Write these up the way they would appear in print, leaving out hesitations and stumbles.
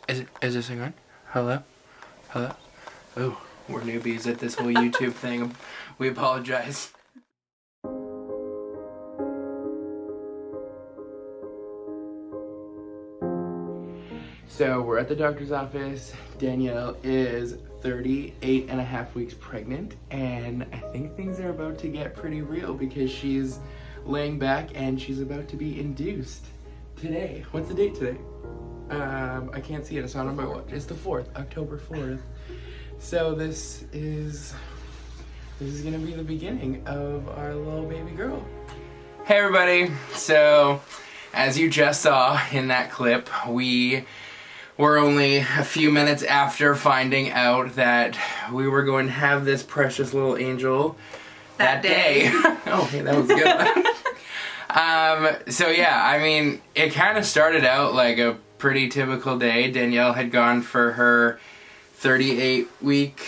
Is this thing on? Hello? Hello? Oh, we're newbies at this whole YouTube thing. We apologize. So we're at the doctor's office. Danielle is 38 and a half weeks pregnant, and I think things are about to get pretty real because she's laying back and she's about to be induced today. What's the date today? I can't see it, it's not on my watch. It's the 4th, October 4th. So this is gonna be the beginning of our little baby girl. Hey everybody, so as you just saw in that clip, we were only a few minutes after finding out that we were going to have this precious little angel that day. Oh, hey, that was good. So yeah, I mean, it kind of started out like a pretty typical day. Danielle had gone for her 38-week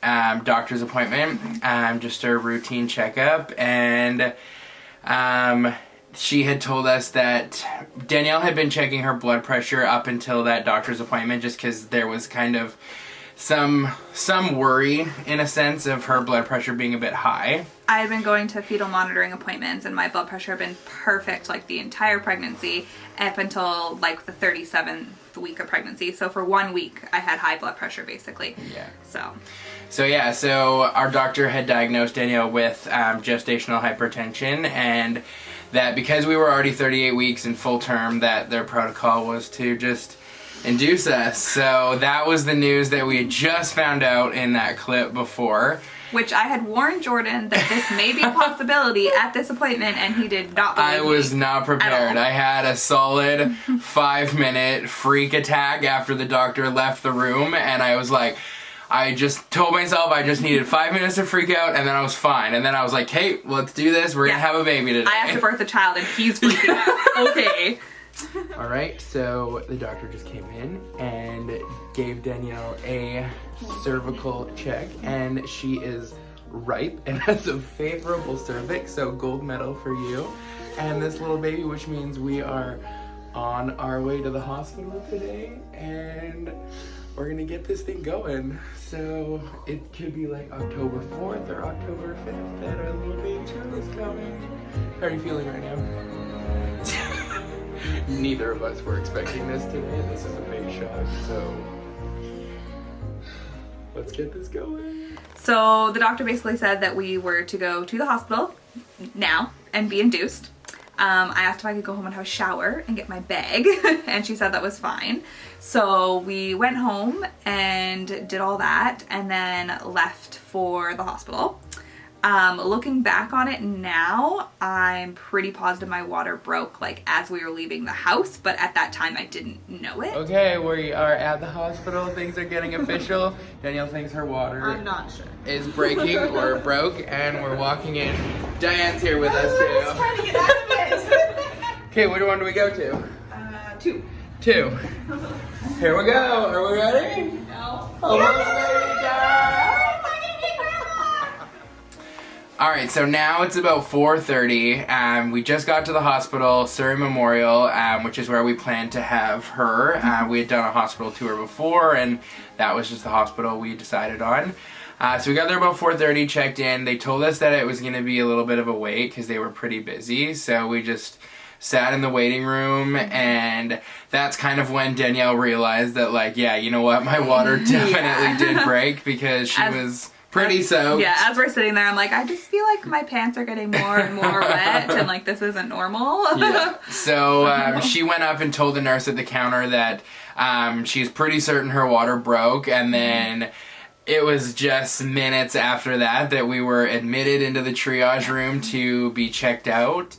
doctor's appointment, just a routine checkup, and she had told us that Danielle had been checking her blood pressure up until that doctor's appointment just because there was kind of some worry, in a sense, of her blood pressure being a bit high. I had been going to fetal monitoring appointments and my blood pressure had been perfect like the entire pregnancy up until like the 37th week of pregnancy. So for 1 week I had high blood pressure basically. Yeah. So our doctor had diagnosed Danielle with gestational hypertension, and that because we were already 38 weeks in full term, that their protocol was to just induce us. So that was the news that we had just found out in that clip before. Which I had warned Jordan that this may be a possibility at this appointment, and he did not believe me. I was not prepared. I had a solid 5-minute freak attack after the doctor left the room, and I was like, I just told myself I just needed 5 minutes to freak out, and then I was fine. And then I was like, hey, let's do this. We're gonna have a baby today. I have to birth a child, and he's freaking out. Okay. All right, so the doctor just came in and gave Danielle a cervical check, and she is ripe and has a favorable cervix, so gold medal for you and this little baby, which means we are on our way to the hospital today, and we're gonna get this thing going. So it could be like October 4th or October 5th that our little baby girl is coming. How are you feeling right now? Neither of us were expecting this today. This is a big shock, so let's get this going. So the doctor basically said that we were to go to the hospital now and be induced. I asked if I could go home and have a shower and get my bag, and she said that was fine. So we went home and did all that and then left for the hospital. Looking back on it now, I'm pretty positive my water broke like as we were leaving the house, but at that time I didn't know it. Okay, we are at the hospital. Things are getting official. Danielle thinks her water I'm not sure. is breaking or broke, and we're walking in. Diane's here with us too. I was trying to get out of it. Okay, which one do we go to? 2. 2. Here we go. Are we ready? No. Alright, so now it's about 4:30. We just got to the hospital, Surrey Memorial, which is where we planned to have her. We had done a hospital tour before, and that was just the hospital we decided on. So we got there about 4:30, checked in. They told us that it was going to be a little bit of a wait because they were pretty busy, so we just sat in the waiting room, and that's kind of when Danielle realized that, like, yeah, you know what, my water definitely did break because she was pretty soaked. Yeah, as we're sitting there, I'm like, I just feel like my pants are getting more and more wet, and like this isn't normal. Yeah. So she went up and told the nurse at the counter that she's pretty certain her water broke, and then it was just minutes after that that we were admitted into the triage room to be checked out.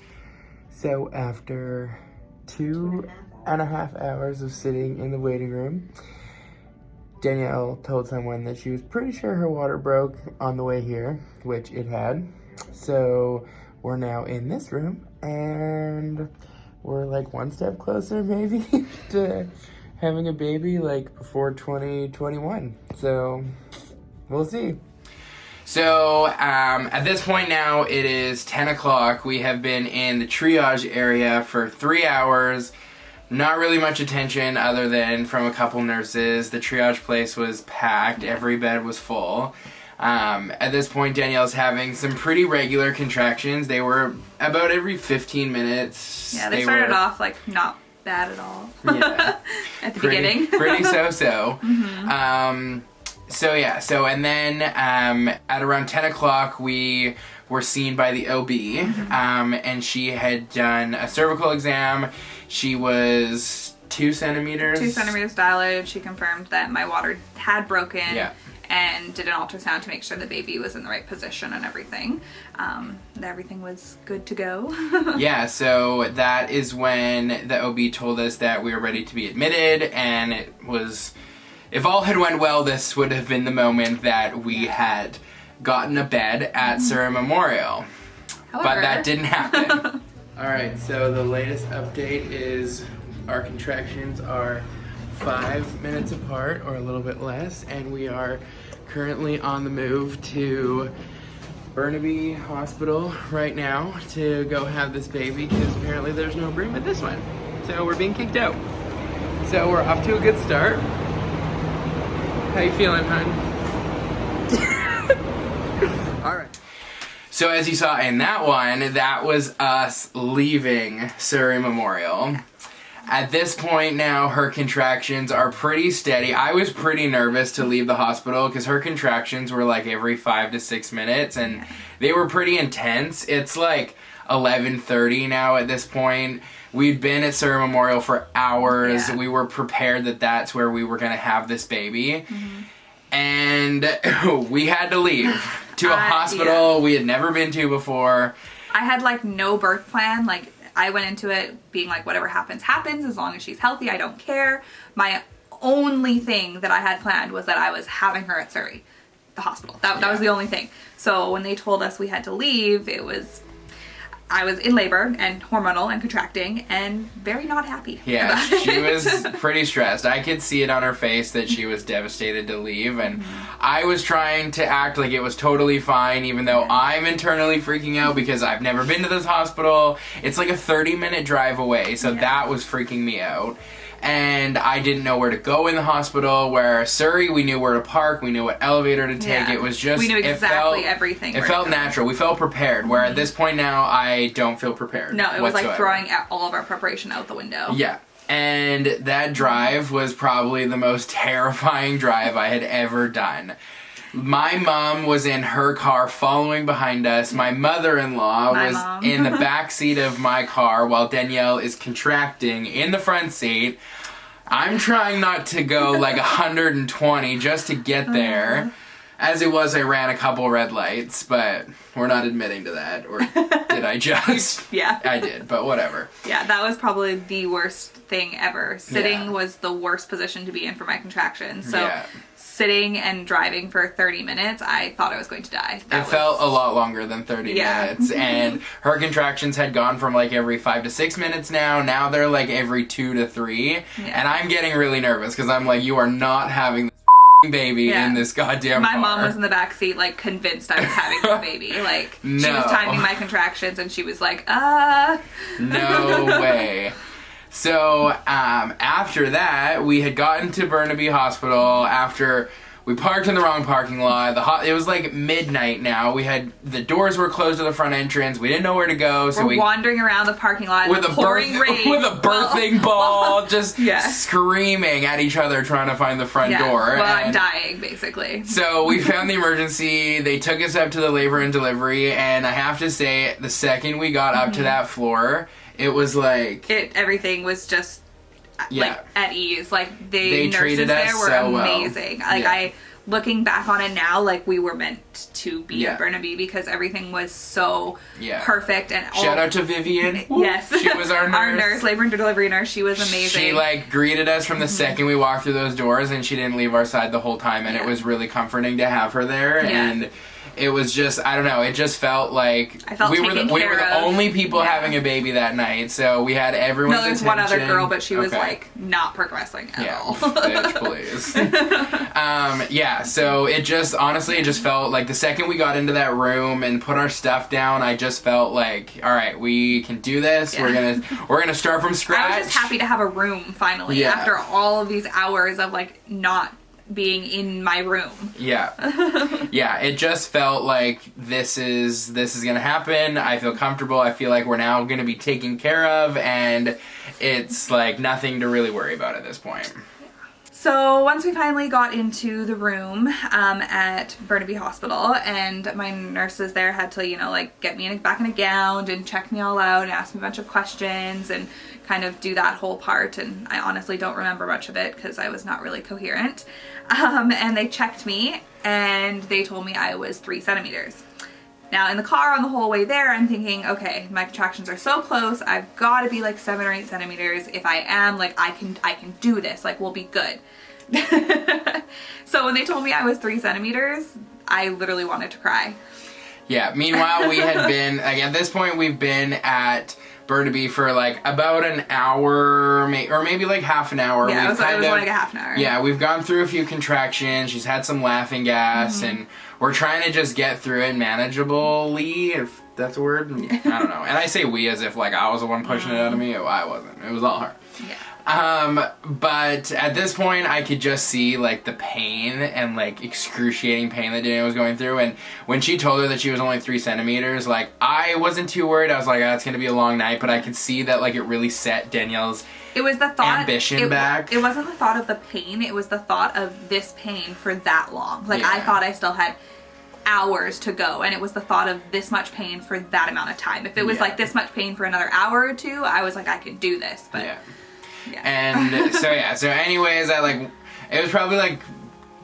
So after 2.5 hours of sitting in the waiting room, Danielle told someone that she was pretty sure her water broke on the way here, which it had. So we're now in this room, and we're like one step closer maybe to having a baby like before 2021. So we'll see. So at this point now it is 10 o'clock. We have been in the triage area for 3 hours. Not really much attention other than from a couple nurses. The triage place was packed. Every bed was full. At this point, Danielle's having some pretty regular contractions. They were about every 15 minutes. Yeah, they started off like not bad at all. Yeah. At the beginning. Pretty so-so. And then at around 10 o'clock, we were seen by the OB, and she had done a cervical exam. She was 2 centimeters. 2 centimeters dilated. She confirmed that my water had broken. Yeah. And did an ultrasound to make sure the baby was in the right position and everything. Everything was good to go. Yeah, so that is when the OB told us that we were ready to be admitted, and it was, if all had went well, this would have been the moment that we had gotten a bed at Surrey Memorial. However, but that didn't happen. Alright, so the latest update is our contractions are 5 minutes apart or a little bit less, and we are currently on the move to Burnaby Hospital right now to go have this baby because apparently there's no room at this one. So we're being kicked out. So we're off to a good start. How you feeling, hon? Alright. So as you saw in that one, that was us leaving Surrey Memorial. At this point now, her contractions are pretty steady. I was pretty nervous to leave the hospital because her contractions were like every 5 to 6 minutes, and they were pretty intense. It's like 11:30 now at this point. We'd been at Surrey Memorial for hours. Yeah. We were prepared that that's where we were going to have this baby. And we had to leave to a hospital we had never been to before. I had like no birth plan. Like, I went into it being like, whatever happens, happens. As long as she's healthy, I don't care. My only thing that I had planned was that I was having her at Surrey, the hospital. That was the only thing. So when they told us we had to leave, I was in labor and hormonal and contracting and very not happy. Yeah, she was pretty stressed. I could see it on her face that she was devastated to leave, and I was trying to act like it was totally fine, even though I'm internally freaking out because I've never been to this hospital. It's like a 30-minute drive away, so that was freaking me out. And I didn't know where to go in the hospital, where Surrey, we knew where to park, we knew what elevator to take. It was just, we knew exactly everything. It felt natural. We felt prepared, where at this point now, I don't feel prepared. No, it was like throwing all of our preparation out the window. Yeah. And that drive was probably the most terrifying drive I had ever done. My mom was in her car following behind us. My mother-in-law was in the back seat of my car while Danielle is contracting in the front seat. I'm trying not to go like 120 just to get there. As it was, I ran a couple red lights, but we're not admitting to that. Or did I just? Yeah. I did, but whatever. Yeah, that was probably the worst thing ever. Sitting was the worst position to be in for my contractions. So sitting and driving for 30 minutes, I thought I was going to die. It felt a lot longer than 30 minutes. And her contractions had gone from like every 5 to 6 minutes now. Now they're like every 2 to 3. Yeah. And I'm getting really nervous because I'm like, you are not having this baby in this goddamn car. My mom was in the back seat, like, convinced I was having the baby. Like, she was timing my contractions and she was like, No way. So, after that, we had gotten to Burnaby Hospital after we parked in the wrong parking lot. It was like midnight now. The doors were closed to the front entrance. We didn't know where to go, so we're wandering around the parking lot with pouring rain. With a birthing ball, just screaming at each other trying to find the front door. Well, I'm dying, basically. So we found the emergency. They took us up to the labor and delivery, and I have to say, the second we got up to that floor, it was like... everything was just, like, at ease. Like, the nurses treated us there were so amazing. Well. Like, looking back on it now, like, we were meant to be at Burnaby because everything was so perfect. And shout out to Vivian. Yes. She was our nurse. Our nurse, labor and delivery nurse. She was amazing. She, like, greeted us from the second we walked through those doors, and she didn't leave our side the whole time, and it was really comforting to have her there. And it was just, I don't know, it just felt like we were the only people having a baby that night, so we had everyone's attention. No, there's one other girl, but she was like not progressing at all. Bitch, please. Yeah, so it just, honestly, it just felt like the second we got into that room and put our stuff down, I just felt like, all right, we can do this. Yeah. We're gonna start from scratch. I was just happy to have a room finally after all of these hours of like not being in my room. Yeah. Yeah, it just felt like this is gonna happen. I feel comfortable. I feel like we're now gonna be taken care of, and it's like nothing to really worry about at this point. So once we finally got into the room at Burnaby Hospital, and my nurses there had to, you know, like get me back in a gown and check me all out and ask me a bunch of questions and kind of do that whole part, and I honestly don't remember much of it because I was not really coherent. And they checked me and they told me I was 3 centimeters. Now in the car on the whole way there, I'm thinking, okay, my contractions are so close, I've got to be like 7 or 8 centimeters. If I am, like I can do this, like we'll be good. So when they told me I was 3 centimeters, I literally wanted to cry. Yeah, meanwhile we had been, like at this point we've been at Burnaby for like about an hour, or maybe like half an hour. Yeah, it was like a half an hour. Yeah, we've gone through a few contractions, she's had some laughing gas, and we're trying to just get through it manageably, if that's a word. I don't know. And I say we as if like I was the one pushing it out of me. I wasn't. It was all her. Yeah. But at this point I could just see like the pain and like excruciating pain that Danielle was going through, and when she told her that she was only 3 centimeters, like I wasn't too worried. I was like, oh, it's gonna be a long night, but I could see that like it really set Danielle's ambition back. It wasn't the thought of the pain, it was the thought of this pain for that long. Like I thought I still had hours to go, and it was the thought of this much pain for that amount of time. If it was like this much pain for another hour or two, I was like, I could do this, but yeah. And so anyways, it was probably like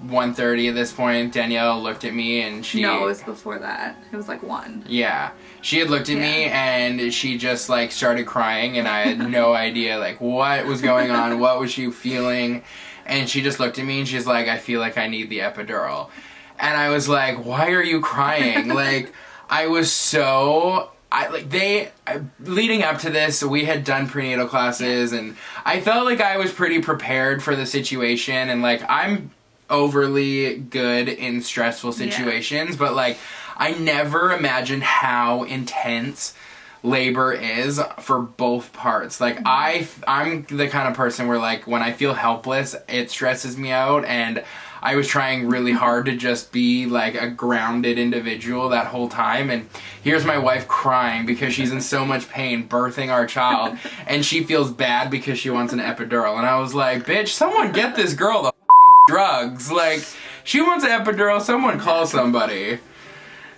1:30 at this point. Danielle looked at me and No, it was before that. It was like 1. Yeah. She had looked at me and she just like started crying, and I had no idea like what was going on, what was she feeling, and she just looked at me and she's like, I feel like I need the epidural. And I was like, why are you crying? Like I was so... leading up to this, we had done prenatal classes, and I felt like I was pretty prepared for the situation, and like I'm overly good in stressful situations, but like I never imagined how intense labor is for both parts. Like I'm the kind of person where like when I feel helpless, it stresses me out, and I was trying really hard to just be like a grounded individual that whole time, and here's my wife crying because she's in so much pain birthing our child, and she feels bad because she wants an epidural. And I was like, bitch, someone get this girl the drugs. Like, she wants an epidural, someone call somebody.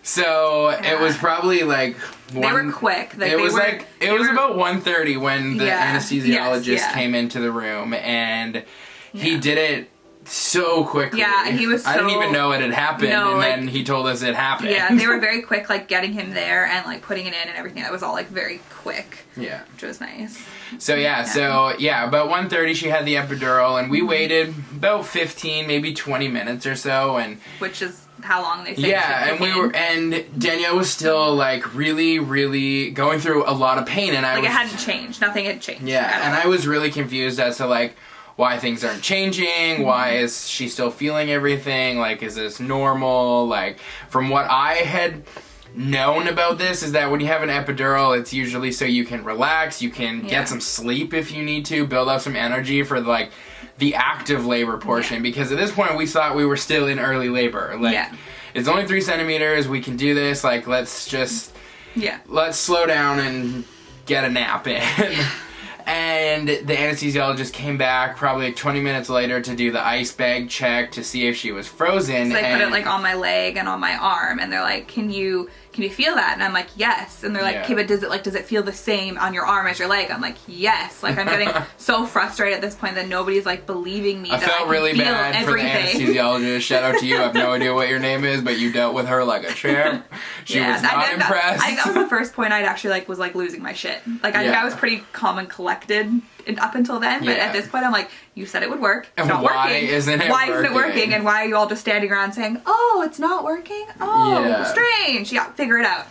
So it was probably like they were quick. Like, it was about 1:30 when the anesthesiologist came into the room, and he did it so quickly. Yeah, he was I didn't even know it had happened, and then he told us it happened. Yeah, they were very quick, like getting him there and like putting it in and everything. That was all like very quick. Yeah. Which was nice. So about 1:30 she had the epidural, and we waited about 15, maybe 20 minutes or so, and which is how long they say. Yeah, and Danielle was still like really, really going through a lot of pain, and it hadn't changed. Nothing had changed. Yeah, and I was really confused as to like why things aren't changing, why is she still feeling everything, like is this normal? Like from what I had known about this is that when you have an epidural, it's usually so you can relax, you can get some sleep if you need to, build up some energy for like the active labor portion, because at this point we thought we were still in early labor. Like it's only 3 centimeters, we can do this, like let's just let's slow down and get a nap in. And the anesthesiologist came back probably like 20 minutes later to do the ice bag check to see if she was frozen. So they put it like on my leg and on my arm, and they're like, can you feel that? And I'm like, yes. And they're like, okay, but does it feel the same on your arm as your leg? I'm like, yes. Like I'm getting so frustrated at this point that nobody's like believing me. I felt really bad everything. For the anesthesiologist. Shout out to you. I have no idea what your name is, but you dealt with her like a champ. She was not impressed. That was the first point I'd actually was losing my shit. Like I think I was pretty calm and collected up until then, but at this point I'm like, you said it would work. It's not working. Why isn't it working? And why are you all just standing around saying, oh, it's not working? Oh, strange. Yeah, figure it out.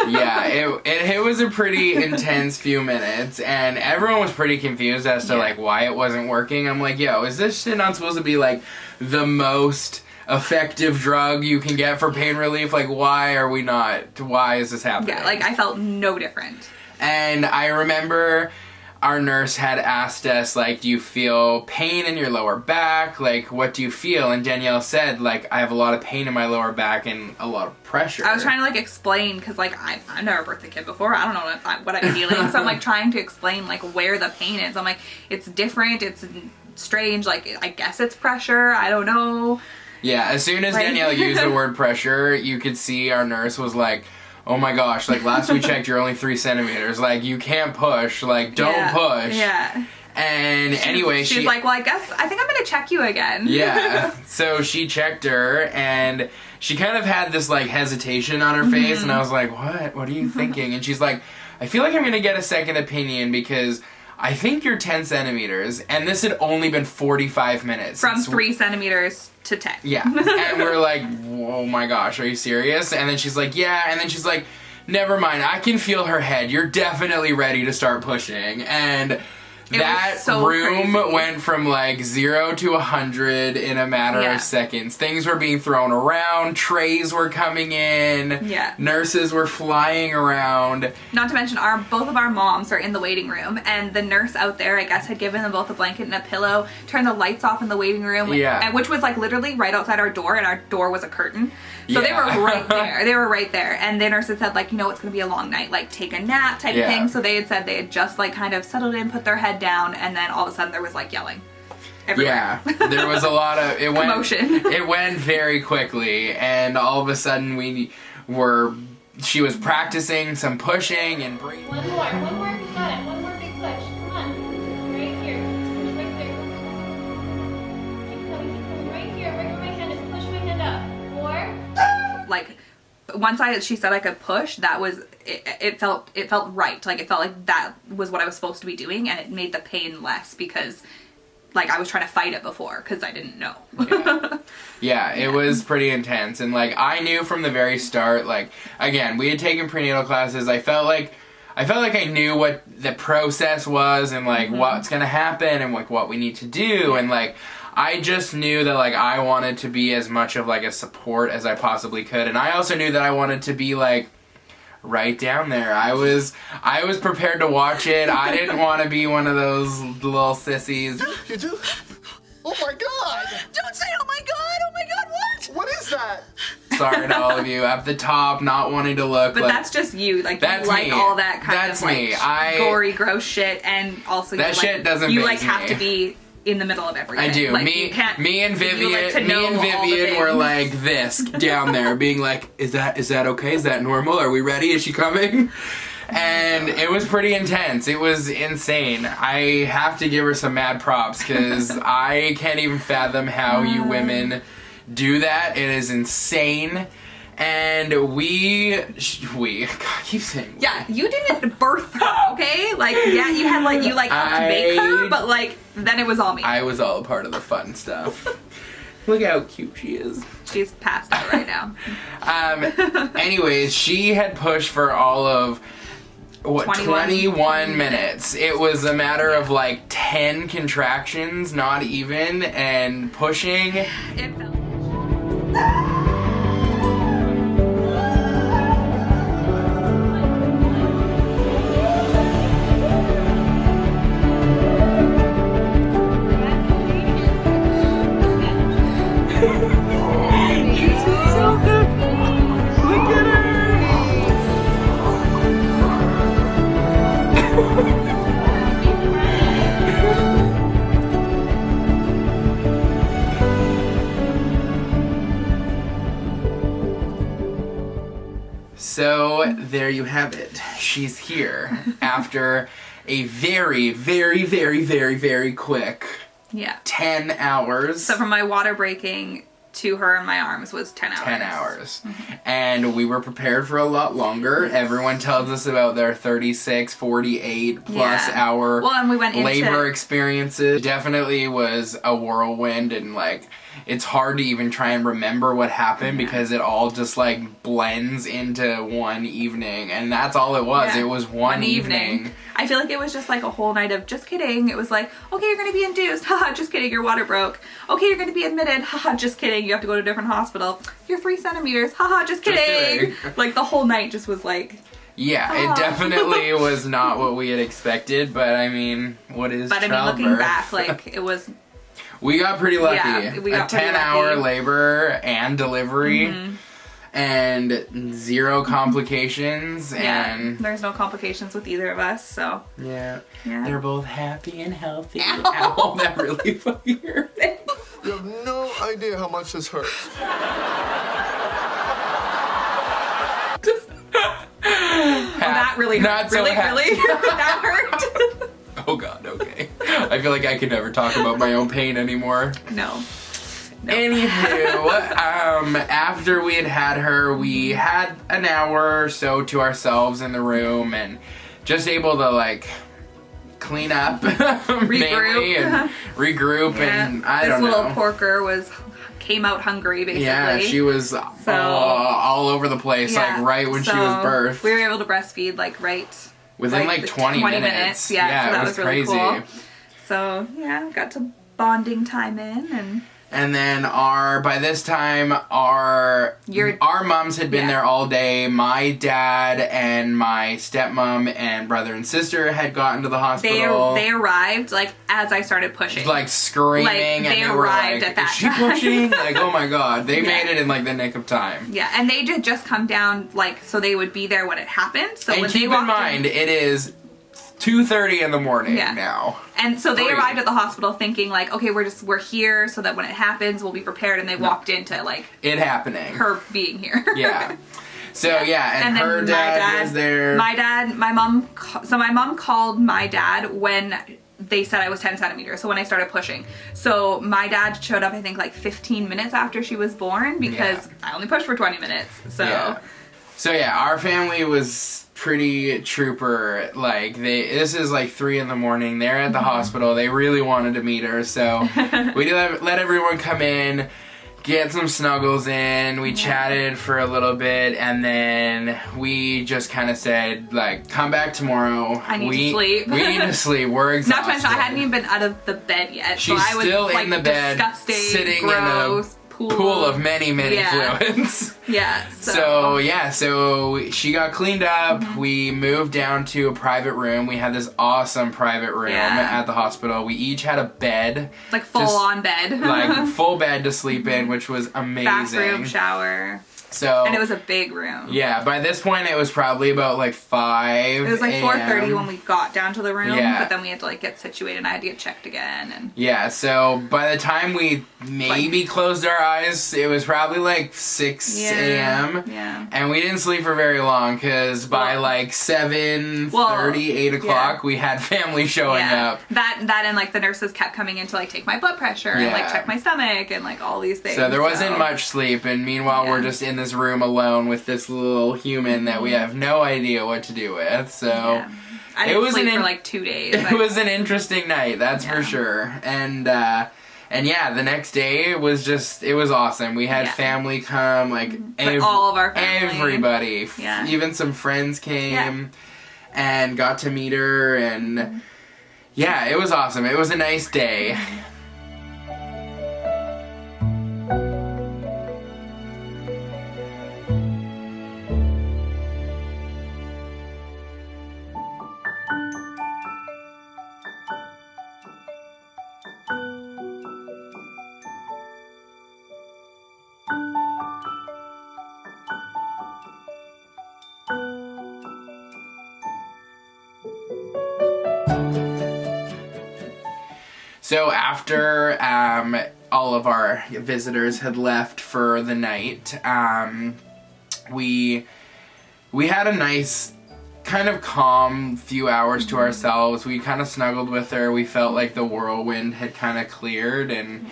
Yeah, it was a pretty intense few minutes, and everyone was pretty confused as to like why it wasn't working. I'm like, yo, is this shit not supposed to be like the most effective drug you can get for pain relief? Like, why is this happening? Yeah, like I felt no different. And I remember our nurse had asked us, like, do you feel pain in your lower back? Like, what do you feel? And Danielle said, like, I have a lot of pain in my lower back and a lot of pressure. I was trying to, like, explain, because, like, I've never birthed a kid before. I don't know what I'm feeling. So I'm, like, trying to explain, like, where the pain is. I'm like, it's different. It's strange. Like, I guess it's pressure. I don't know. Yeah, as soon as Danielle used the word pressure, you could see our nurse was like, oh my gosh, like last we checked you're only 3 centimeters, like you can't push, like don't push. Yeah. And anyway, she's like, well, I think I'm gonna check you again. Yeah. So she checked her and she kind of had this like hesitation on her face and I was like, what are you thinking? And she's like, I feel like I'm gonna get a second opinion because I think you're 10 centimeters, and this had only been 45 minutes. From 3 centimeters to 10. Yeah. And we're like, oh my gosh, are you serious? And then she's like, yeah. And then she's like, never mind, I can feel her head. You're definitely ready to start pushing. And that room went from like 0 to 100 in a matter of seconds. Things were being thrown around, trays were coming in, nurses were flying around. Not to mention both of our moms are in the waiting room, and the nurse out there, I guess, had given them both a blanket and a pillow, turned the lights off in the waiting room, which was like literally right outside our door, and our door was a curtain. So they were right there. They were right there. And the nurse had said, like, you know, it's going to be a long night. Like, take a nap type of thing. So they had said they had just, like, kind of settled in, put their head down, and then all of a sudden there was, like, yelling everywhere. Yeah. There was a lot of... commotion. It went very quickly. And all of a sudden she was practicing some pushing and breathing. One more if you got it. One more big push. Come on. Right here. Push right there. Keep coming. Right here. Right where my hand is. Push my hand up. 4. Like, once she said I could push, that was it felt right. Like, it felt like that was what I was supposed to be doing, and it made the pain less because, like, I was trying to fight it before because I didn't know. Yeah, it was pretty intense. And, like, I knew from the very start, like, again, we had taken prenatal classes. I felt like I knew what the process was and, like, what's gonna happen and, like, what we need to do. And, like, I just knew that, like, I wanted to be as much of, like, a support as I possibly could. And I also knew that I wanted to be, like, right down there. I was prepared to watch it. I didn't want to be one of those little sissies. You do? Oh my god! Don't say oh my god! Oh my god, what? What is that? Sorry to all of you at the top, not wanting to look but like... that's just you. Like, that's you like me. all that kind that's of, like, me. gory, gross shit, and also that you, shit like, doesn't you, faze like, have me. to be in the middle of everything. I do. Like, me and Vivian were like this down there, being like, "Is that okay? Is that normal? Are we ready? Is she coming?" And it was pretty intense. It was insane. I have to give her some mad props because I can't even fathom how you women do that. It is insane. And God, I keep saying we. Yeah, you didn't birth her, okay? Like, yeah, you had, like, helped make her, but, like, then it was all me. I was all a part of the fun stuff. Look how cute she is. She's passed out right now. Anyways, she had pushed for all of, 21 minutes. It was a matter of, like, 10 contractions, not even, and pushing. It felt... So there you have it. She's here after a very, very, very, very, very quick 10 hours. So from my water breaking to her in my arms was 10 hours. 10 hours. And we were prepared for a lot longer. Everyone tells us about their 36, 48 plus hour well, and we went labor experiences. Definitely was a whirlwind, and like it's hard to even try and remember what happened because it all just like blends into one evening, and that's all it was. It was one evening. I feel like it was just like a whole night of just kidding. It was like, okay, you're gonna be induced, haha, just kidding, your water broke. Okay, you're gonna be admitted, haha, just kidding, you have to go to a different hospital. You're 3 centimeters, haha, just kidding. Like the whole night just was like, it definitely was not what we had expected, but I mean, what is childbirth? I mean, looking back, like it was. We got pretty lucky. Yeah, we got a 10-hour labor and delivery. And 0 complications, and there's no complications with either of us, so they're both happy and healthy. Ow, that really fucking hurt. You have no idea how much this hurts. That really hurt. Not so really that hurt. Oh god, okay. I feel like I could never talk about my own pain anymore. No. Anywho, after we had her, we had an hour or so to ourselves in the room and just able to like clean up mainly and regroup and I don't know. This little porker came out hungry basically. Yeah, she was all over the place like right when she was birthed. We were able to breastfeed like within like 20 minutes. Yeah, so that was really crazy. Cool. So yeah, got to bonding time in and then by this time our mums had been there all day. My dad and my stepmom and brother and sister had gotten to the hospital. They arrived like as I started pushing. Like screaming, like, and they were arrived like, at that is she time. pushing? Like, oh my god. They made it in like the nick of time. Yeah, and they did just come down like so they would be there when it happened. So and when keep they walked in mind, it is 2:30 in the morning now. And so they arrived at the hospital thinking like, okay, we're here so that when it happens, we'll be prepared. And they walked into like it happening, her being here. Yeah. So and her dad was there. My mom called my dad when they said I was 10 centimeters. So when I started pushing, so my dad showed up I think like 15 minutes after she was born because I only pushed for 20 minutes. So our family was pretty trooper. Like this is like 3 in the morning. They're at the hospital. They really wanted to meet her, so we let everyone come in, get some snuggles in. We chatted for a little bit, and then we just kind of said like, come back tomorrow. I need to sleep. We need to sleep. We're exhausted. Not to mention I hadn't even been out of the bed yet. She's so I was still like, in the bed, disgusting, sitting gross, in a pool of many fluids. Yeah. So she got cleaned up. We moved down to a private room. We had this awesome private room at the hospital. We each had a bed. Like full-on bed. Like full bed to sleep in, which was amazing. Bathroom, shower. And it was a big room. Yeah, by this point it was probably about like 5 It was like 4:30 when we got down to the room, Yeah. but then we had to like get situated and I had to get checked again. And yeah, so by the time we maybe closed our eyes, it was probably like 6 a.m. Yeah. And we didn't sleep for very long because by like 7:30, 8 o'clock, we had family showing up. That and like the nurses kept coming in to like take my blood pressure and like check my stomach and like all these things. So there wasn't much sleep, and meanwhile we're just in this room alone with this little human that we have no idea what to do with. So I didn't sleep for like 2 days. It was an interesting night, that's for sure. And the next day it was awesome. We had family come, like all of our family. Everybody, even some friends came and got to meet her, and it was awesome. It was a nice day. So after all of our visitors had left for the night, we had a nice kind of calm few hours to ourselves. We kind of snuggled with her. We felt like the whirlwind had kind of cleared, and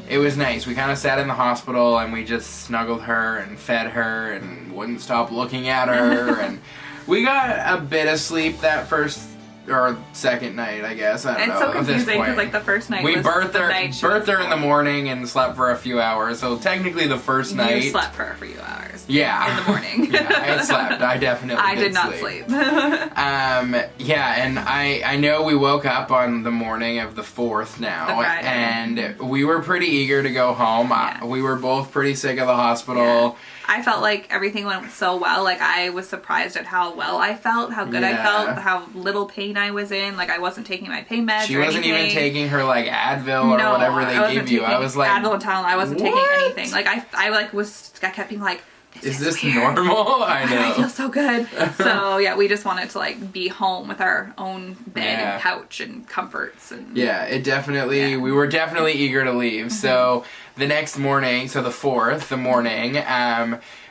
it was nice. We kind of sat in the hospital and we just snuggled her and fed her and wouldn't stop looking at her. And we got a bit of sleep that first or second night, I guess. I don't know. It's so at this confusing point. because like the first night We was birthed the her, night she was birthed her in the born. morning and slept for a few hours. So technically the first night. You slept for a few hours. Yeah. In the morning. Yeah, I slept. I definitely I did not sleep. Yeah, and I know we woke up on the morning of the 4th now, The Friday. and we were pretty eager to go home. Yeah. We were both pretty sick of the hospital. Yeah. I felt like everything went so well. Like, I was surprised at how well I felt, how good I Yeah. felt, how little pain I was in. Like, I wasn't taking my pain meds She or wasn't even anything. taking her, like, Advil or whatever they wasn't give you. I taking was like, Advil and Tylenol. I wasn't taking what? anything. Like, I kept being like, Is this weird. normal? I I feel know. so good. So, yeah, we just wanted to, like, be home with our own bed Yeah. and couch and comforts. And Yeah, it definitely, Yeah. we were definitely eager to leave. So the next morning, so the 4th, the morning,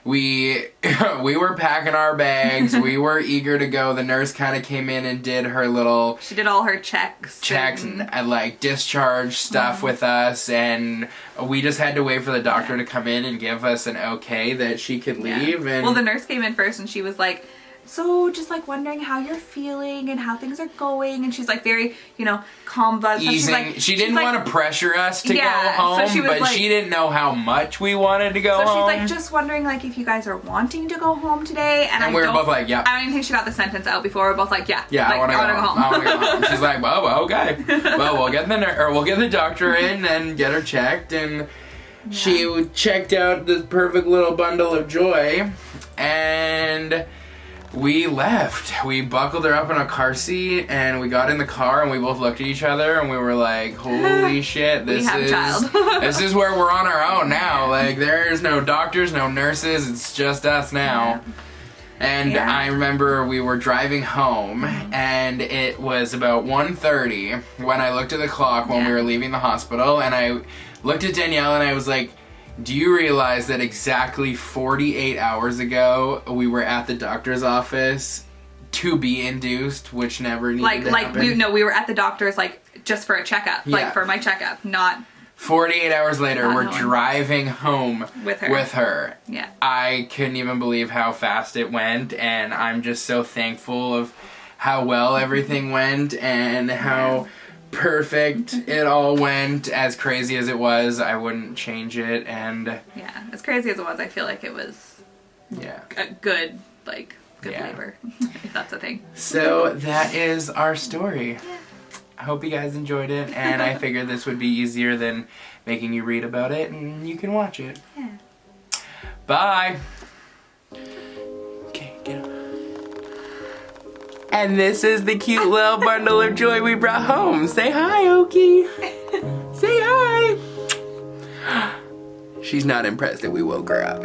we were packing our bags. We were eager to go. The nurse kind of came in and did her little she did all her checks. and like discharge stuff with us, and we just had to wait for the doctor to come in and give us an okay that she could Yeah. leave. And Well, the nurse came in first and she was like, so just like wondering how you're feeling and how things are going, and she's like very, calm but easing. She didn't want to pressure us to Yeah, go home, so she was but like- she didn't know how much we wanted to go So she's home. like just wondering like if you guys are wanting to go home today, and And we were both like, yep. I don't even think she got the sentence out before. We're both like, yeah, Yeah, like, I want to go home. I want to go home. She's like, well, okay. Well, we'll get the doctor in and get her checked, and she checked out this perfect little bundle of joy, and we left. We buckled her up in a car seat, and we got in the car, and we both looked at each other, and we were like, holy shit, this have a is child. this is where we're on our own now. Like, there's no doctors, no nurses, it's just us now. And Yeah. I remember we were driving home, and it was about 1:30 when I looked at the clock when we were leaving the hospital, and I looked at Danielle and I was like, do you realize that exactly 48 hours ago we were at the doctor's office to be induced, which never needed to happen? We were at the doctor's like just for a checkup, Yeah. like for my checkup, not 48 hours later, Not we're knowing. driving home With her. with her. yeah. I couldn't even believe how fast it went, and I'm just so thankful of how well everything went and how perfect it all went. As crazy as it was, I wouldn't change it, and Yeah, as crazy as it was, I feel like it was yeah. a good Yeah. labor, if that's a thing. So that is our story. I hope you guys enjoyed it, and I figured this would be easier than making you read about it, and you can watch it. Yeah. Bye! Okay, get up. And this is the cute little bundle of joy we brought home. Say hi, Okie! Say hi! She's not impressed that we woke her up.